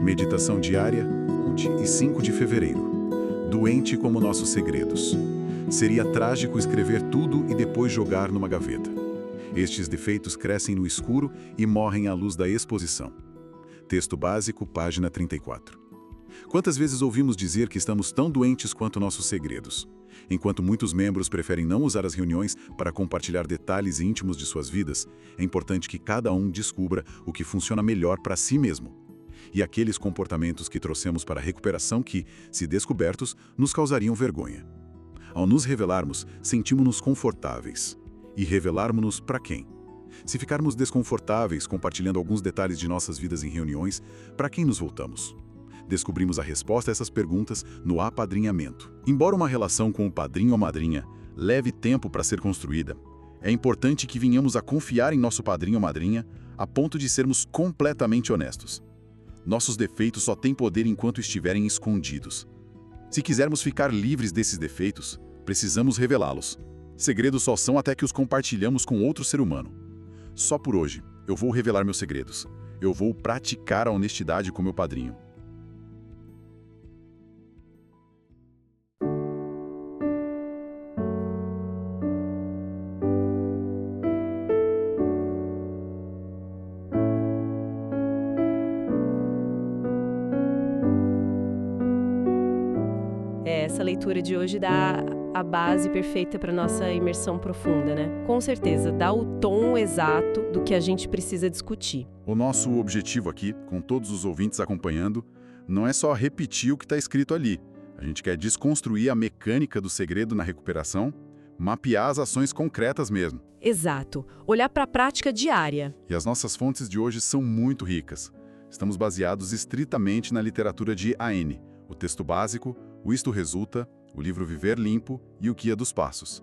Meditação diária, 11 e 5 de fevereiro. Doente como nossos segredos. Seria trágico escrever tudo e depois jogar numa gaveta. Estes defeitos crescem no escuro e morrem à luz da exposição. Texto básico, página 34. Quantas vezes ouvimos dizer que estamos tão doentes quanto nossos segredos? Enquanto muitos membros preferem não usar as reuniões para compartilhar detalhes íntimos de suas vidas, é importante que cada um descubra o que funciona melhor para si mesmo. E aqueles comportamentos que trouxemos para a recuperação que, se descobertos, nos causariam vergonha. Ao nos revelarmos, sentimos-nos confortáveis. E revelarmos-nos para quem? Se ficarmos desconfortáveis compartilhando alguns detalhes de nossas vidas em reuniões, para quem nos voltamos? Descobrimos a resposta a essas perguntas no apadrinhamento. Embora uma relação com o padrinho ou madrinha leve tempo para ser construída, é importante que venhamos a confiar em nosso padrinho ou madrinha a ponto de sermos completamente honestos. Nossos defeitos só têm poder enquanto estiverem escondidos. Se quisermos ficar livres desses defeitos, precisamos revelá-los. Segredos só são até que os compartilhamos com outro ser humano. Só por hoje, eu vou revelar meus segredos. Eu vou praticar a honestidade com meu padrinho. Essa leitura de hoje dá a base perfeita para nossa imersão profunda, né? Com certeza, dá o tom exato do que a gente precisa discutir. O nosso objetivo aqui, com todos os ouvintes acompanhando, não é só repetir o que está escrito ali. A gente quer desconstruir a mecânica do segredo na recuperação, mapear as ações concretas mesmo. Exato. Olhar para a prática diária. E as nossas fontes de hoje são muito ricas. Estamos baseados estritamente na literatura de A.N., o texto básico, o Isto Resulta, o livro Viver Limpo e o Guia dos Passos.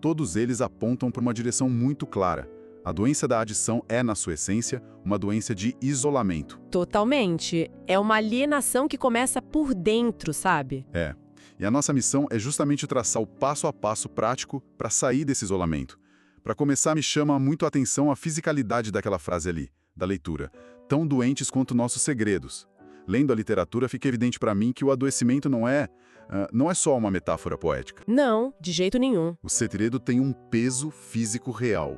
Todos eles apontam para uma direção muito clara. A doença da adição é, na sua essência, uma doença de isolamento. Totalmente. É uma alienação que começa por dentro, sabe? É. E a nossa missão é justamente traçar o passo a passo prático para sair desse isolamento. Para começar, me chama muito a atenção a fisicalidade daquela frase ali, da leitura. Tão doentes quanto nossos segredos. Lendo a literatura, fica evidente para mim que o adoecimento não é só uma metáfora poética. Não, de jeito nenhum. O segredo tem um peso físico real.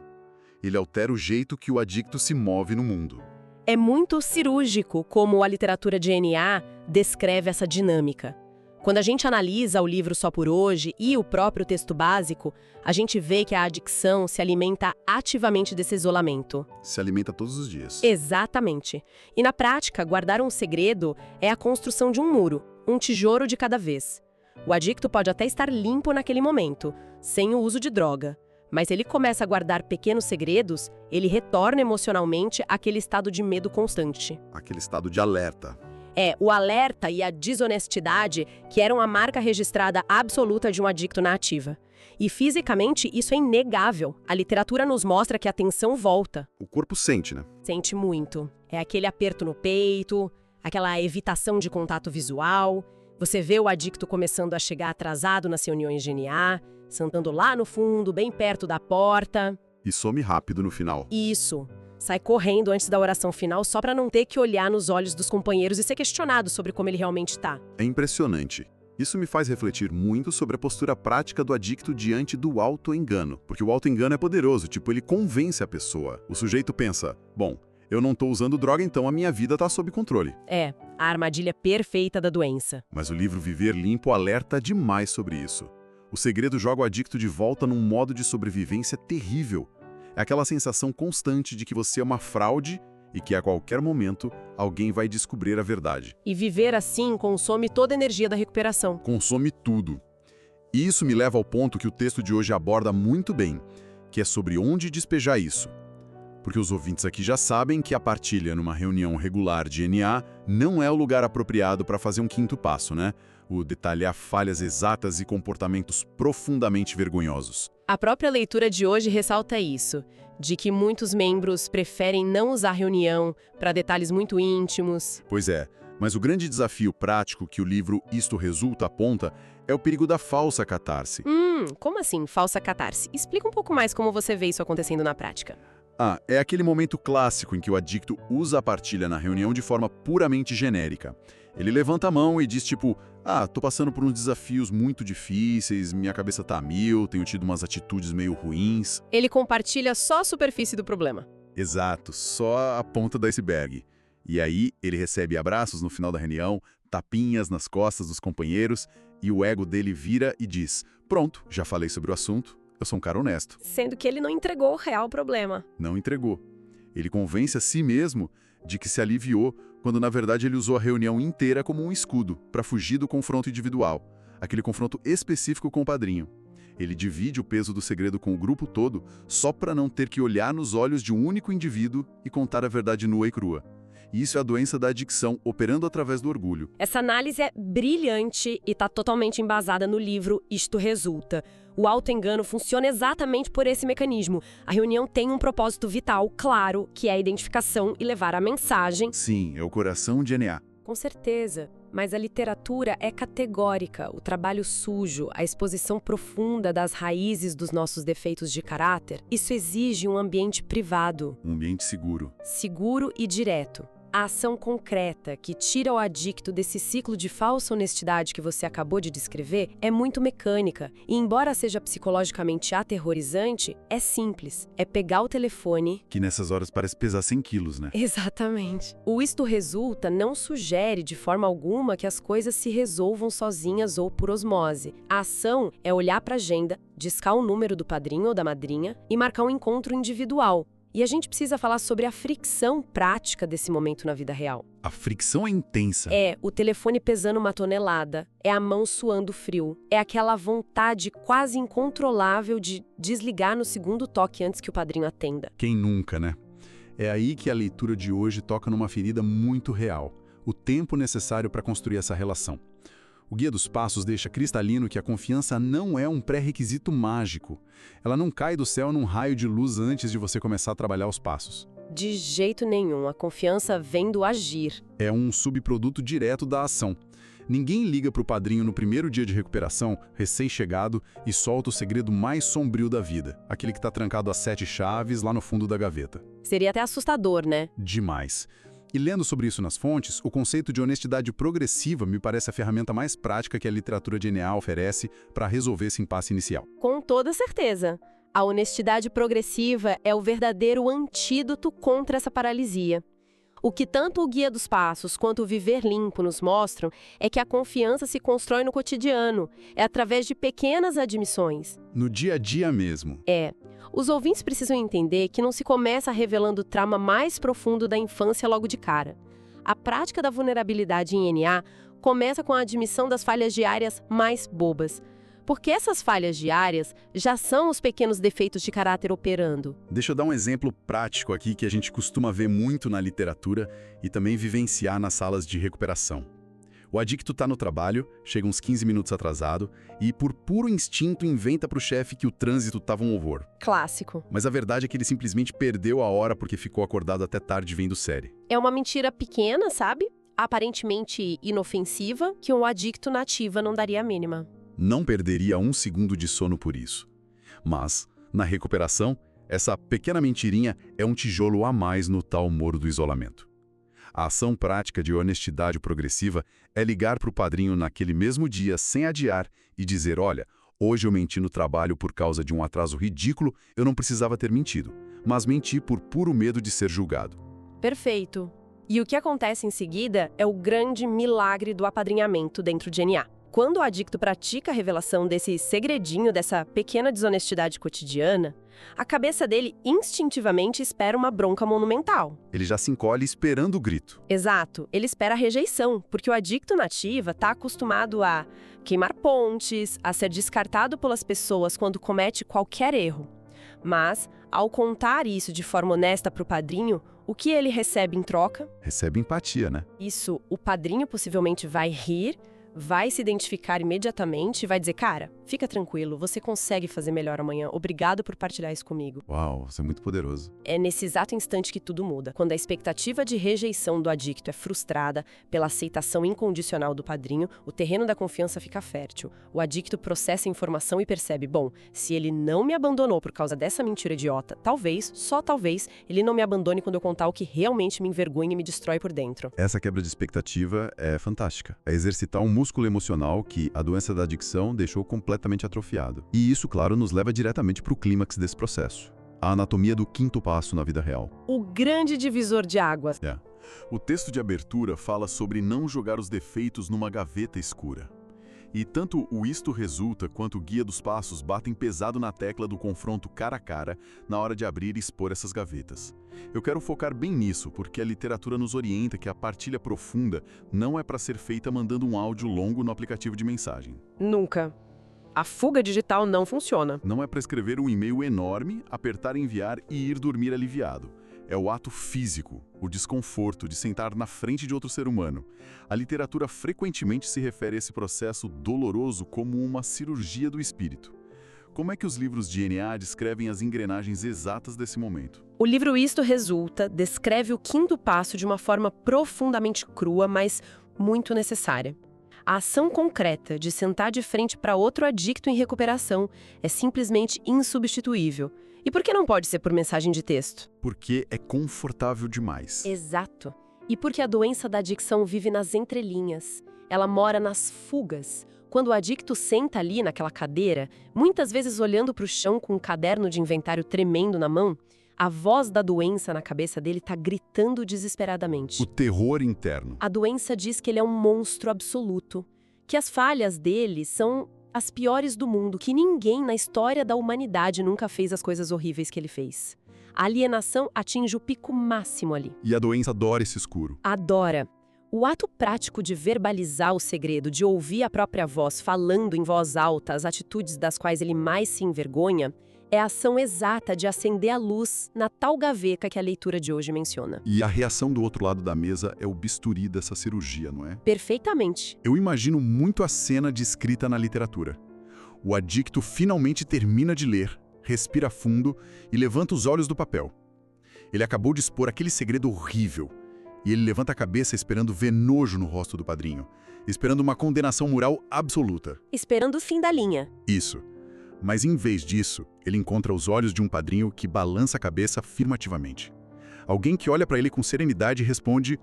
Ele altera o jeito que o adicto se move no mundo. É muito cirúrgico como a literatura de NA descreve essa dinâmica. Quando a gente analisa o livro Só por Hoje e o próprio texto básico, a gente vê que a adicção se alimenta ativamente desse isolamento. Se alimenta todos os dias. Exatamente. E na prática, guardar um segredo é a construção de um muro, um tijolo de cada vez. O adicto pode até estar limpo naquele momento, sem o uso de droga. Mas se ele começa a guardar pequenos segredos, ele retorna emocionalmente àquele estado de medo constante. Aquele estado de alerta. É, o alerta e a desonestidade que eram a marca registrada absoluta de um adicto na ativa. E fisicamente isso é inegável. A literatura nos mostra que a tensão volta. O corpo sente, né? Sente muito. É aquele aperto no peito, aquela evitação de contato visual. Você vê o adicto começando a chegar atrasado nas reuniões de NA, sentando lá no fundo, bem perto da porta. E some rápido no final. Isso. Sai correndo antes da oração final só para não ter que olhar nos olhos dos companheiros e ser questionado sobre como ele realmente está. É impressionante. Isso me faz refletir muito sobre a postura prática do adicto diante do auto-engano. Porque o auto-engano é poderoso, ele convence a pessoa. O sujeito pensa, bom, eu não estou usando droga, então a minha vida está sob controle. É, a armadilha perfeita da doença. Mas o livro Viver Limpo alerta demais sobre isso. O segredo joga o adicto de volta num modo de sobrevivência terrível. É aquela sensação constante de que você é uma fraude e que a qualquer momento alguém vai descobrir a verdade. E viver assim consome toda a energia da recuperação. Consome tudo. E isso me leva ao ponto que o texto de hoje aborda muito bem, que é sobre onde despejar isso. Porque os ouvintes aqui já sabem que a partilha numa reunião regular de NA não é o lugar apropriado para fazer um quinto passo, né? O detalhar falhas exatas e comportamentos profundamente vergonhosos. A própria leitura de hoje ressalta isso, de que muitos membros preferem não usar reunião para detalhes muito íntimos. Pois é, mas o grande desafio prático que o livro Isto Resulta aponta é o perigo da falsa catarse. Como assim, falsa catarse? Explica um pouco mais como você vê isso acontecendo na prática. É aquele momento clássico em que o adicto usa a partilha na reunião de forma puramente genérica. Ele levanta a mão e diz tipo, tô passando por uns desafios muito difíceis, minha cabeça tá a mil, tenho tido umas atitudes meio ruins. Ele compartilha só a superfície do problema. Exato, só a ponta do iceberg. E aí ele recebe abraços no final da reunião, tapinhas nas costas dos companheiros, e o ego dele vira e diz, pronto, já falei sobre o assunto, eu sou um cara honesto. Sendo que ele não entregou o real problema. Não entregou. Ele convence a si mesmo de que se aliviou, quando na verdade ele usou a reunião inteira como um escudo para fugir do confronto individual, aquele confronto específico com o padrinho. Ele divide o peso do segredo com o grupo todo só para não ter que olhar nos olhos de um único indivíduo e contar a verdade nua e crua. E isso é a doença da adicção operando através do orgulho. Essa análise é brilhante e está totalmente embasada no livro Isto Resulta. O autoengano funciona exatamente por esse mecanismo. A reunião tem um propósito vital, claro, que é a identificação e levar a mensagem. Sim, é o coração de NA. Com certeza. Mas a literatura é categórica. O trabalho sujo, a exposição profunda das raízes dos nossos defeitos de caráter, isso exige um ambiente privado. Um ambiente seguro. Seguro e direto. A ação concreta que tira o adicto desse ciclo de falsa honestidade que você acabou de descrever é muito mecânica e, embora seja psicologicamente aterrorizante, é simples. É pegar o telefone... Que nessas horas parece pesar 100 quilos, né? Exatamente. O Isto Resulta não sugere de forma alguma que as coisas se resolvam sozinhas ou por osmose. A ação é olhar para a agenda, discar o número do padrinho ou da madrinha e marcar um encontro individual. E a gente precisa falar sobre a fricção prática desse momento na vida real. A fricção é intensa. É o telefone pesando 1 tonelada, é a mão suando frio, é aquela vontade quase incontrolável de desligar no segundo toque antes que o padrinho atenda. Quem nunca, né? É aí que a leitura de hoje toca numa ferida muito real, o tempo necessário para construir essa relação. O Guia dos Passos deixa cristalino que a confiança não é um pré-requisito mágico. Ela não cai do céu num raio de luz antes de você começar a trabalhar os passos. De jeito nenhum, a confiança vem do agir. É um subproduto direto da ação. Ninguém liga para o padrinho no primeiro dia de recuperação, recém-chegado, e solta o segredo mais sombrio da vida, aquele que está trancado a 7 chaves lá no fundo da gaveta. Seria até assustador, né? Demais. E lendo sobre isso nas fontes, o conceito de honestidade progressiva me parece a ferramenta mais prática que a literatura de NA oferece para resolver esse impasse inicial. Com toda certeza. A honestidade progressiva é o verdadeiro antídoto contra essa paralisia. O que tanto o Guia dos Passos quanto o Viver Limpo nos mostram é que a confiança se constrói no cotidiano, é através de pequenas admissões. No dia a dia mesmo. Os ouvintes precisam entender que não se começa revelando o trauma mais profundo da infância logo de cara. A prática da vulnerabilidade em NA começa com a admissão das falhas diárias mais bobas. Porque essas falhas diárias já são os pequenos defeitos de caráter operando. Deixa eu dar um exemplo prático aqui que a gente costuma ver muito na literatura e também vivenciar nas salas de recuperação. O adicto está no trabalho, chega uns 15 minutos atrasado e, por puro instinto, inventa para o chefe que o trânsito estava um horror. Clássico. Mas a verdade é que ele simplesmente perdeu a hora porque ficou acordado até tarde vendo série. É uma mentira pequena, sabe? Aparentemente inofensiva, que um adicto na ativa não daria a mínima. Não perderia 1 segundo de sono por isso. Mas, na recuperação, essa pequena mentirinha é um tijolo a mais no tal muro do isolamento. A ação prática de honestidade progressiva é ligar para o padrinho naquele mesmo dia, sem adiar, e dizer, olha, hoje eu menti no trabalho por causa de um atraso ridículo, eu não precisava ter mentido, mas menti por puro medo de ser julgado. Perfeito. E o que acontece em seguida é o grande milagre do apadrinhamento dentro de NA. Quando o adicto pratica a revelação desse segredinho, dessa pequena desonestidade cotidiana, a cabeça dele instintivamente espera uma bronca monumental. Ele já se encolhe esperando o grito. Exato, ele espera a rejeição, porque o adicto na ativa está acostumado a queimar pontes, a ser descartado pelas pessoas quando comete qualquer erro. Mas, ao contar isso de forma honesta para o padrinho, o que ele recebe em troca? Recebe empatia, né? Isso, o padrinho possivelmente vai rir, vai se identificar imediatamente e vai dizer, cara, fica tranquilo, você consegue fazer melhor amanhã, obrigado por partilhar isso comigo. Uau, isso é muito poderoso. É nesse exato instante que tudo muda, quando a expectativa de rejeição do adicto é frustrada pela aceitação incondicional do padrinho, o terreno da confiança fica fértil. O adicto processa a informação e percebe, bom, se ele não me abandonou por causa dessa mentira idiota, talvez, só talvez, ele não me abandone quando eu contar o que realmente me envergonha e me destrói por dentro. Essa quebra de expectativa é fantástica. É exercitar um músculo emocional que a doença da adicção deixou completamente atrofiado. E isso, claro, nos leva diretamente para o clímax desse processo. A anatomia do quinto passo na vida real. O grande divisor de águas. O texto de abertura fala sobre não jogar os defeitos numa gaveta escura. E tanto o Isto Resulta quanto o Guia dos Passos batem pesado na tecla do confronto cara a cara na hora de abrir e expor essas gavetas. Eu quero focar bem nisso, porque a literatura nos orienta que a partilha profunda não é para ser feita mandando um áudio longo no aplicativo de mensagem. Nunca. A fuga digital não funciona. Não é para escrever um e-mail enorme, apertar enviar e ir dormir aliviado. É o ato físico, o desconforto de sentar na frente de outro ser humano. A literatura frequentemente se refere a esse processo doloroso como uma cirurgia do espírito. Como é que os livros de NA descrevem as engrenagens exatas desse momento? O livro Isto Resulta descreve o quinto passo de uma forma profundamente crua, mas muito necessária. A ação concreta de sentar de frente para outro adicto em recuperação é simplesmente insubstituível. E por que não pode ser por mensagem de texto? Porque é confortável demais. Exato. E porque a doença da adicção vive nas entrelinhas. Ela mora nas fugas. Quando o adicto senta ali naquela cadeira, muitas vezes olhando para o chão com um caderno de inventário tremendo na mão, a voz da doença na cabeça dele está gritando desesperadamente. O terror interno. A doença diz que ele é um monstro absoluto, que as falhas dele são as piores do mundo, que ninguém na história da humanidade nunca fez as coisas horríveis que ele fez. A alienação atinge o pico máximo ali. E a doença adora esse escuro. Adora. O ato prático de verbalizar o segredo, de ouvir a própria voz falando em voz alta as atitudes das quais ele mais se envergonha, é a ação exata de acender a luz na tal gaveta que a leitura de hoje menciona. E a reação do outro lado da mesa é o bisturi dessa cirurgia, não é? Perfeitamente. Eu imagino muito a cena descrita na literatura. O adicto finalmente termina de ler, respira fundo e levanta os olhos do papel. Ele acabou de expor aquele segredo horrível. E ele levanta a cabeça esperando ver nojo no rosto do padrinho, esperando uma condenação moral absoluta. Esperando o fim da linha. Isso. Mas em vez disso, ele encontra os olhos de um padrinho que balança a cabeça afirmativamente. Alguém que olha para ele com serenidade e responde: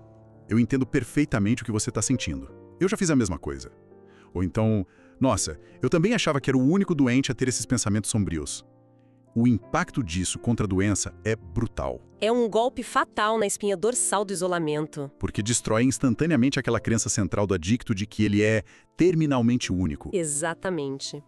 eu entendo perfeitamente o que você está sentindo. Eu já fiz a mesma coisa. Ou então, nossa, eu também achava que era o único doente a ter esses pensamentos sombrios. O impacto disso contra a doença é brutal. É um golpe fatal na espinha dorsal do isolamento. Porque destrói instantaneamente aquela crença central do adicto de que ele é terminalmente único. Exatamente.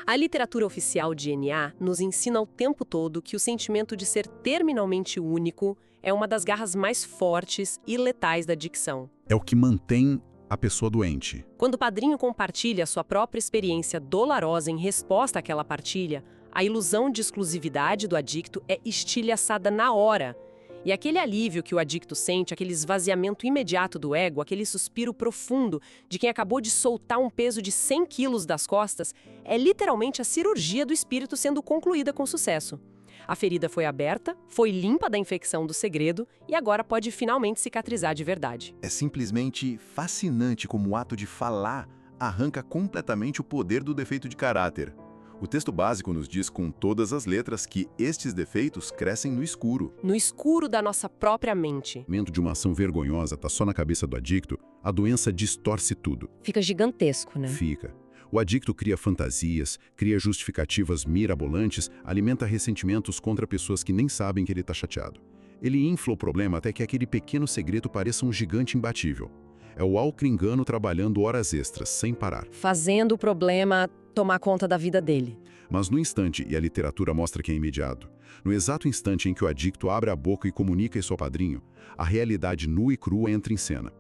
A literatura oficial de NA nos ensina o tempo todo que o sentimento de ser terminalmente único é uma das garras mais fortes e letais da adicção. É o que mantém a pessoa doente. Quando o padrinho compartilha sua própria experiência dolorosa em resposta àquela partilha, a ilusão de exclusividade do adicto é estilhaçada na hora. E aquele alívio que o adicto sente, aquele esvaziamento imediato do ego, aquele suspiro profundo de quem acabou de soltar um peso de 100 quilos das costas, é literalmente a cirurgia do espírito sendo concluída com sucesso. A ferida foi aberta, foi limpa da infecção do segredo e agora pode finalmente cicatrizar de verdade. É simplesmente fascinante como o ato de falar arranca completamente o poder do defeito de caráter. O texto básico nos diz com todas as letras que estes defeitos crescem no escuro. No escuro da nossa própria mente. O momento de uma ação vergonhosa está só na cabeça do adicto, a doença distorce tudo. Fica gigantesco, né? Fica. O adicto cria fantasias, cria justificativas mirabolantes, alimenta ressentimentos contra pessoas que nem sabem que ele está chateado. Ele infla o problema até que aquele pequeno segredo pareça um gigante imbatível. É o alcringano trabalhando horas extras, sem parar. Fazendo o problema tomar conta da vida dele. Mas no instante, e a literatura mostra que é imediato, no exato instante em que o adicto abre a boca e comunica isso ao padrinho, a realidade nua e crua entra em cena.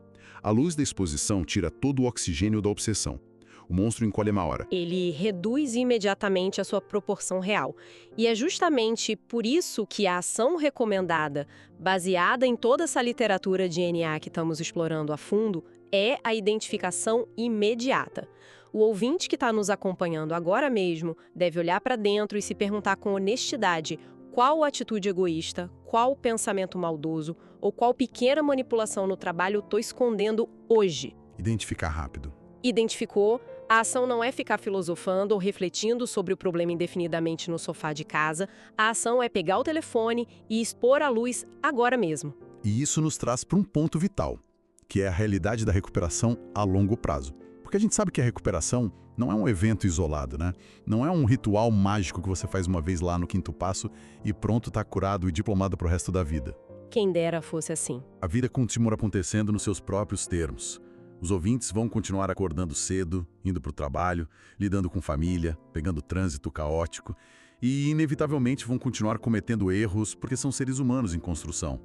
A luz da exposição tira todo o oxigênio da obsessão. o monstro encolhe uma hora. Ele reduz imediatamente a sua proporção real. E é justamente por isso que a ação recomendada, baseada em toda essa literatura de NA que estamos explorando a fundo, é a identificação imediata. O ouvinte que está nos acompanhando agora mesmo deve olhar para dentro e se perguntar com honestidade qual atitude egoísta, qual pensamento maldoso ou qual pequena manipulação no trabalho eu estou escondendo hoje. Identificar rápido. Identificou, a ação não é ficar filosofando ou refletindo sobre o problema indefinidamente no sofá de casa, a ação é pegar o telefone e expor à luz agora mesmo. E isso nos traz para um ponto vital, que é a realidade da recuperação a longo prazo. Porque a gente sabe que a recuperação não é um evento isolado, né? Não é um ritual mágico que você faz uma vez lá no 5º passo e pronto, tá curado e diplomado pro resto da vida. Quem dera fosse assim. A vida continua acontecendo nos seus próprios termos. Os ouvintes vão continuar acordando cedo, indo pro trabalho, lidando com família, pegando trânsito caótico e, inevitavelmente, vão continuar cometendo erros porque são seres humanos em construção.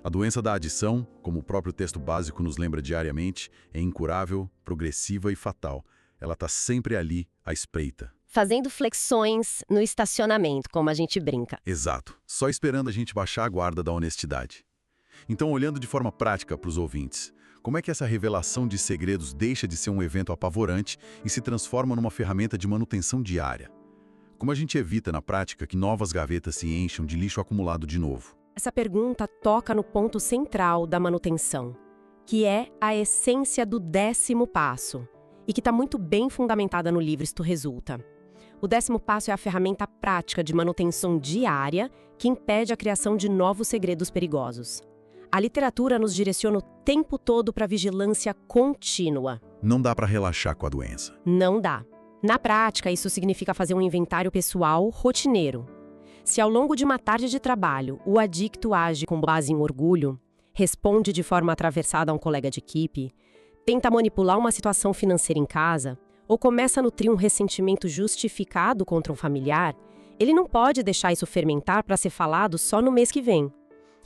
A doença da adição, como o próprio texto básico nos lembra diariamente, é incurável, progressiva e fatal. Ela está sempre ali, à espreita. Fazendo flexões no estacionamento, como a gente brinca. Exato. Só esperando a gente baixar a guarda da honestidade. Então, olhando de forma prática para os ouvintes, como é que essa revelação de segredos deixa de ser um evento apavorante e se transforma numa ferramenta de manutenção diária? Como a gente evita, na prática, que novas gavetas se encham de lixo acumulado de novo? Essa pergunta toca no ponto central da manutenção, que é a essência do 10º passo, e que está muito bem fundamentada no livro Isto Resulta. O 10º passo é a ferramenta prática de manutenção diária que impede a criação de novos segredos perigosos. A literatura nos direciona o tempo todo para a vigilância contínua. Não dá para relaxar com a doença. Não dá. Na prática, isso significa fazer um inventário pessoal rotineiro. Se ao longo de uma tarde de trabalho o adicto age com base em orgulho, responde de forma atravessada a um colega de equipe, tenta manipular uma situação financeira em casa ou começa a nutrir um ressentimento justificado contra um familiar, ele não pode deixar isso fermentar para ser falado só no mês que vem.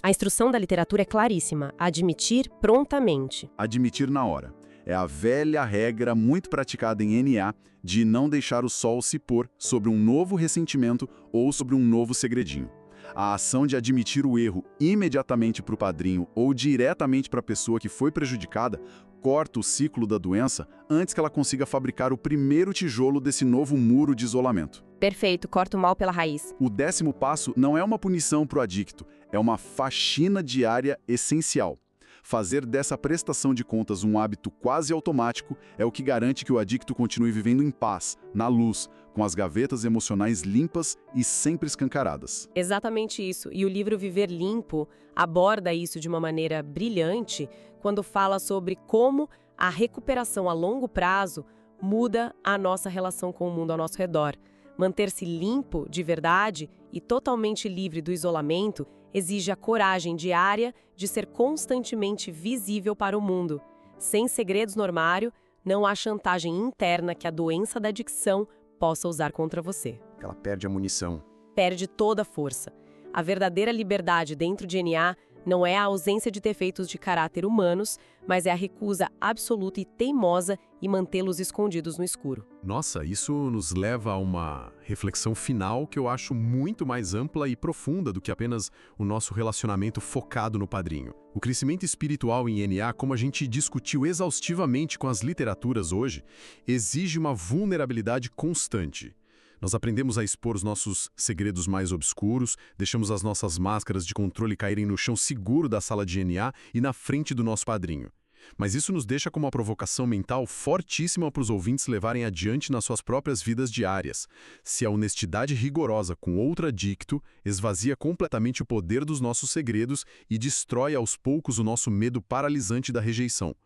A instrução da literatura é claríssima: admitir prontamente. Admitir na hora. É a velha regra muito praticada em NA de não deixar o sol se pôr sobre um novo ressentimento ou sobre um novo segredinho. A ação de admitir o erro imediatamente para o padrinho ou diretamente para a pessoa que foi prejudicada corta o ciclo da doença antes que ela consiga fabricar o primeiro tijolo desse novo muro de isolamento. Perfeito, corta o mal pela raiz. O 10º passo não é uma punição para o adicto, é uma faxina diária essencial. Fazer dessa prestação de contas um hábito quase automático é o que garante que o adicto continue vivendo em paz, na luz, com as gavetas emocionais limpas e sempre escancaradas. Exatamente isso. E o livro Viver Limpo aborda isso de uma maneira brilhante quando fala sobre como a recuperação a longo prazo muda a nossa relação com o mundo ao nosso redor. Manter-se limpo, de verdade, e totalmente livre do isolamento exige a coragem diária de ser constantemente visível para o mundo. Sem segredos no armário, não há chantagem interna que a doença da adicção possa usar contra você. Ela perde a munição. Perde toda a força. A verdadeira liberdade dentro de NA não é a ausência de defeitos de caráter humanos, mas é a recusa absoluta e teimosa em mantê-los escondidos no escuro. Nossa, isso nos leva a uma reflexão final que eu acho muito mais ampla e profunda do que apenas o nosso relacionamento focado no padrinho. O crescimento espiritual em NA, como a gente discutiu exaustivamente com as literaturas hoje, exige uma vulnerabilidade constante. Nós aprendemos a expor os nossos segredos mais obscuros, deixamos as nossas máscaras de controle caírem no chão seguro da sala de NA e na frente do nosso padrinho. Mas isso nos deixa com uma provocação mental fortíssima para os ouvintes levarem adiante nas suas próprias vidas diárias. Se a honestidade rigorosa com outro adicto esvazia completamente o poder dos nossos segredos e destrói aos poucos o nosso medo paralisante da rejeição.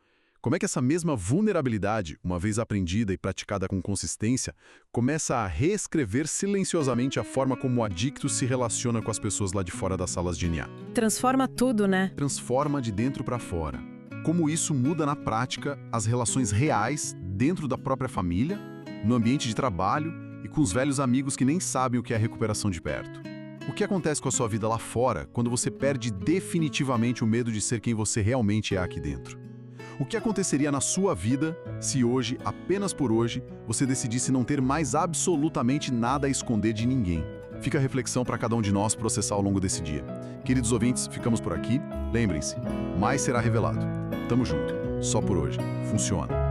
Como é que essa mesma vulnerabilidade, uma vez aprendida e praticada com consistência, começa a reescrever silenciosamente a forma como o adicto se relaciona com as pessoas lá de fora das salas de NA? Transforma tudo, né? Transforma de dentro para fora. Como isso muda na prática as relações reais dentro da própria família, no ambiente de trabalho e com os velhos amigos que nem sabem o que é recuperação de perto. O que acontece com a sua vida lá fora quando você perde definitivamente o medo de ser quem você realmente é aqui dentro? O que aconteceria na sua vida se hoje, apenas por hoje, você decidisse não ter mais absolutamente nada a esconder de ninguém? Fica a reflexão para cada um de nós processar ao longo desse dia. Queridos ouvintes, ficamos por aqui. Lembrem-se, mais será revelado. Tamo junto. Só por hoje. Funciona.